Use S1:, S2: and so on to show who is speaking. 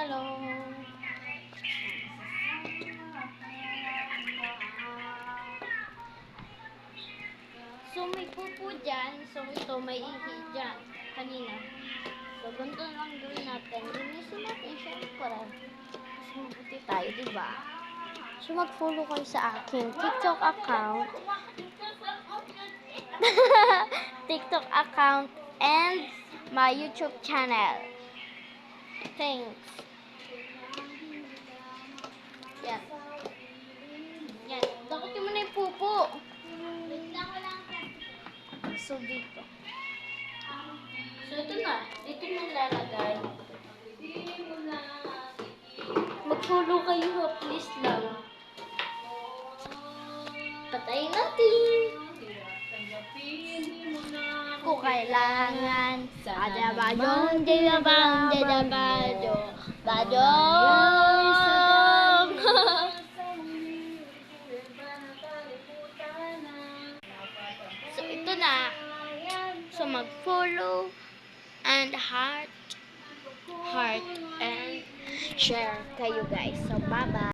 S1: Hello. So, may pupo dyan. So, ito may ihi dyan. Kanina. So, ganito lang gawin natin. Linisin natin, syempre. Mas mabuti tayo, diba? So, mag-follow kayo sa akin TikTok account. TikTok account and my YouTube channel. Thanks. Yan. Yan. Dakutin mo na yung pupo. So, dito. So, ito na. Dito na lalagay. Mag-follow kayo, please lang. Patayin natin. Kung kailangan. Badabadong, didabang, didabado. Badong! So, ito na. So, mag-follow and heart and share kayo guys. So, bye-bye.